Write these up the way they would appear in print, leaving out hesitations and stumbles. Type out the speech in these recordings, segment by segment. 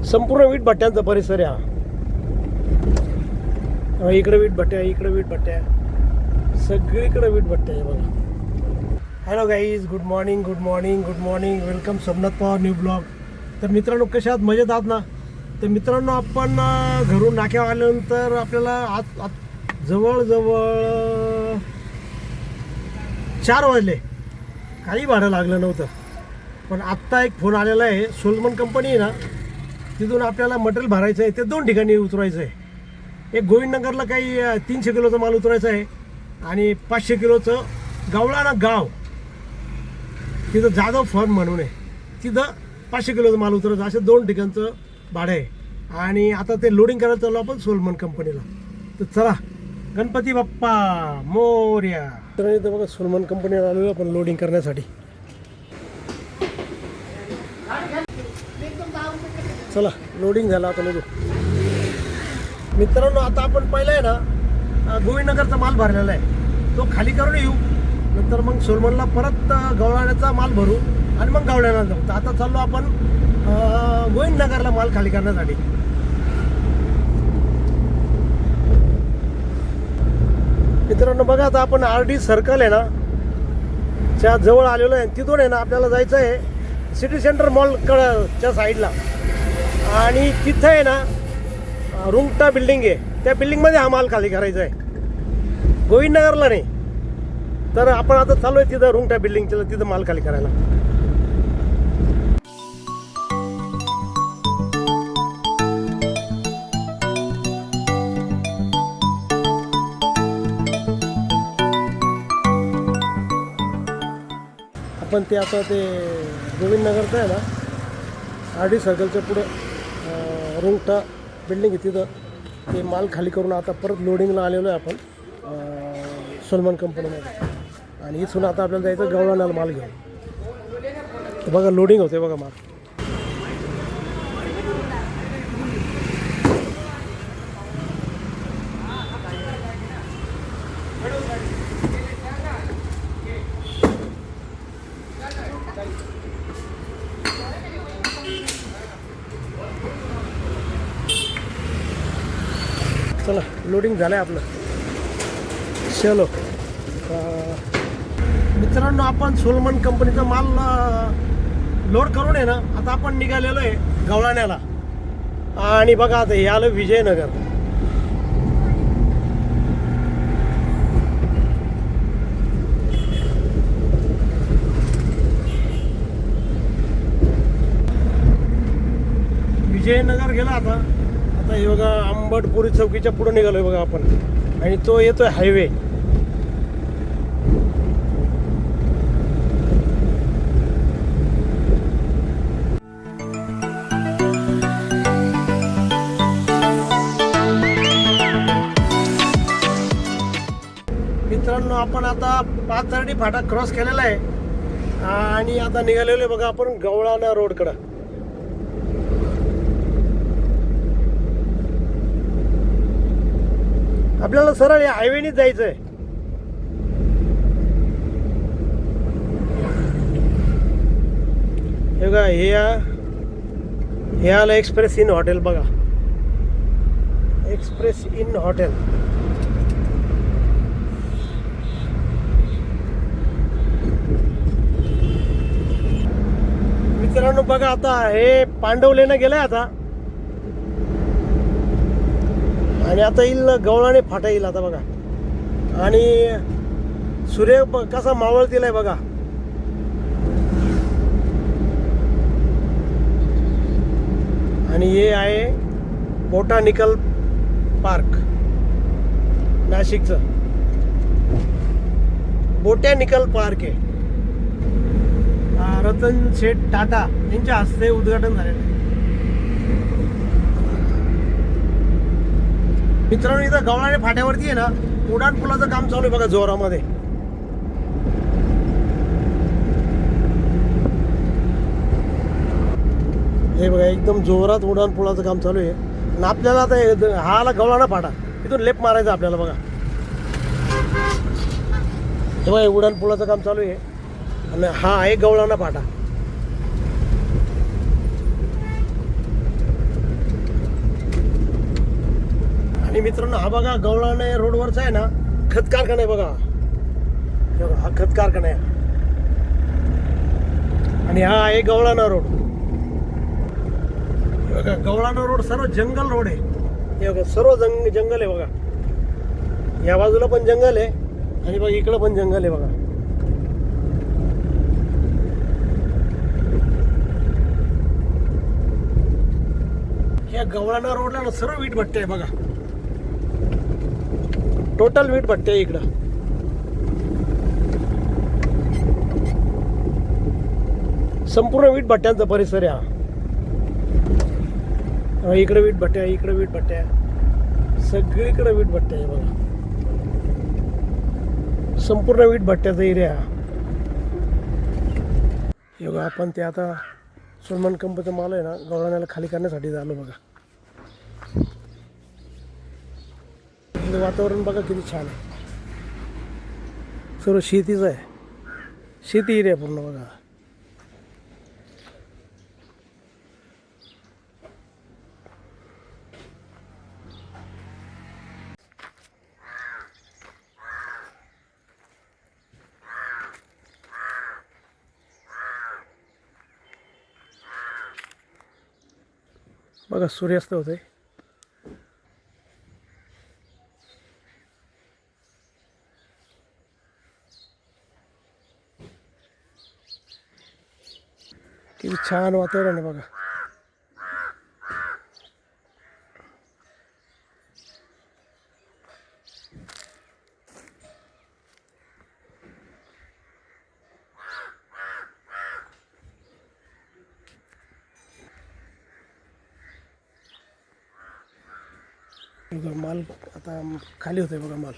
संपूर्ण वीट भट्ट्यांचा परिसर आहे हा. इकडे वीट भट्ट्या, इकडे वीट भट्ट्या, सगळीकडे वीट भट्ट्या आहे बघा. Hello guys, good morning good morning good morning. Welcome Somnath Pawar new blog. तर मित्रांनो, कशा आहात? मजेत आहात ना? तर मित्रांनो, आपण घरून नाक्यावर आल्यानंतर आपल्याला आज जवळजवळ 4 वाजले. काही भाडं लागलं नव्हतं. पण आत्ता एक फोन आलेला आहे. सोलमन कंपनी आहे ना, तिथून आपल्याला मटेरियल भरायचं आहे. ते 2 ठिकाणी उतरवायचं आहे. एक गोविंदनगरला काही 300 किलोचा माल उतरायचा आहे आणि 500 किलोचं गावळाणा गाव, तिथं जाधव फॉर्म म्हणून आहे, तिथं 500 किलोचा माल उतरायचा. असे 2 ठिकाणचं भाडं आहे. आणि आता ते लोडिंग करायला चाललो आपण सोलमन कंपनीला. तर चला, गणपती बाप्पा मोरया. तर इथं बघा, सोलमन कंपनीला आलेलो आपण लोडिंग करण्यासाठी. चला, लोडिंग झालं आता निघू. मित्रांनो, आता आपण पहिला आहे ना गोविंदनगरचा माल भरलेला आहे, तो खाली करून येऊ. नंतर मग सोलमनला परत गवळाण्याचा माल भरू आणि मग गावळ्याला जाऊ. तर आता चाललो आपण गोविंदनगरला माल खाली करण्यासाठी. मित्रांनो बघा, आता आपण RD सर्कल आहे ना च्या जवळ आलेलो आहे. तिथून आहे ना आपल्याला जायचं आहे सिटी सेंटर मॉलकडच्या साईडला. आणि तिथं आहे ना रुंगटा बिल्डिंग आहे, त्या बिल्डिंगमध्ये हा माल खाली करायचा आहे, गोविंदनगरला नाही. तर आपण आता चालू आहे तिथं रुंगटा बिल्डिंगच्या तिथं माल खाली करायला. आपण ते आता ते गोविंदनगरचं आहे ना RD सर्कलच्या पुढं रुंगटा बिल्डिंग आहे, तिथं ते माल खाली करून आता परत लोडिंगला आलेलो आहे आपण सोलमन कंपनीमध्ये. आणि इथून आता आपल्याला जायचं गवळाण्याला माल घेऊन. तर बघा, लोडिंग होते बघा माल. चला, लोडिंग झालं आहे आपलं. चलो मित्रांनो, आपण सोलमन कंपनीचा माल लोड करून आहे ना आता आपण निघालेलो आहे गवळाण्याला. आणि बघा, आता हे आलं विजयनगर. विजयनगर गेला आता. आता हे बघा, अंबटपुरी चौकीच्या पुढे निघालोय बघा आपण. आणि तो येतोय हायवे. मित्रांनो, आपण आता 5 फाटा क्रॉस केलेला आहे आणि आता निघालेलो आहे बघा आपण गवळाणा रोडकडं. आपल्याला सरळ या हायवेनीच जायचं आहे. हे बघा, हे आलं एक्सप्रेस इन हॉटेल बघा, एक्सप्रेस इन हॉटेल. मित्रांनो बघा, आता हे पांडवलेनं गेलंय आता. आणि आता येईल गवळाणे फाटा येईल आता बघा. आणि सूर्य कसा मावळतीला आहे बघा. आणि हे आहे बोटॅनिकल पार्क, नाशिकचं बोटॅनिकल पार्क आहे. रतन शेठ टाटा यांच्या हस्ते उद्घाटन झालेलं आहे. मित्रांनो, इथं गवळाणे फाट्यावरती आहे ना उड्डाण पुलाचं काम चालू आहे बघा जोरामध्ये. हे बघा, एकदम जोरात उड्डाण पुलाचं काम चालू आहे. आणि आपल्याला आता हा आला गवळाणा फाटा, इथून लेफ्ट मारायचा आपल्याला बघा. हे बघा, उड्डाण पुलाचं काम चालू आहे आणि हा आहे गवळाणा फाटा. मित्रांनो हा बघा गवळाणे रोडवरचा आहे ना खत कारखाना आहे बघा. हे बघा हा खत कारखाना आहे आणि हा आहे गवळाणा रोड. हे बघा गवळाणा रोड सर्व जंगल रोड आहे. हे बघा सर्व जंगल आहे बघा. या बाजूला पण जंगल आहे आणि बघा इकडं पण जंगल आहे बघा. या गवळाणा रोडला ना सर्व वीट भट्टे आहे बघा. टोटल वीट भट्टे आहे इकडं. संपूर्ण वीट भट्ट्यांचा परिसर आहे हा. इकडे वीट भट्ट्या, इकडे वीट भट्ट्या, सगळीकडे वीट भट्ट्या आहे बघा. संपूर्ण वीट भट्ट्याचा एरिया. हे बघा आपण ते आता सोलमन कंपनीचा माल आहे ना गवळाण्याला खाली करण्यासाठी झालो बघा. वातावरण बघा किती छान आहे. सर्व शेतीच आहे. शेती एरिया पूर्ण बघा. बघा सूर्यास्त होतोय. किती छान वातावरण आहे बघा. बघा माल आता खाली होतोय बघा माल.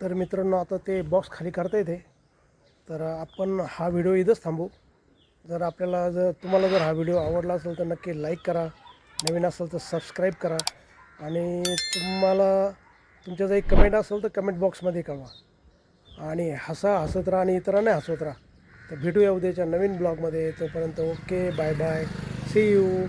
तर मित्रांनो आता ते बॉक्स खाली करता येते. तर आपण हा व्हिडिओ इथंच थांबू. जर तुम्हाला जर हा व्हिडिओ आवडला असेल तर नक्की लाईक करा. नवीन असेल तर सबस्क्राईब करा. आणि तुम्हाला तुमच्या जर एक कमेंट असेल तर कमेंट बॉक्समध्ये कळवा. आणि हसत राहा आणि इतरांना हसवत राहा. तर भेटूया उद्याच्या नवीन ब्लॉगमध्ये. तोपर्यंत okay, bye bye, see you.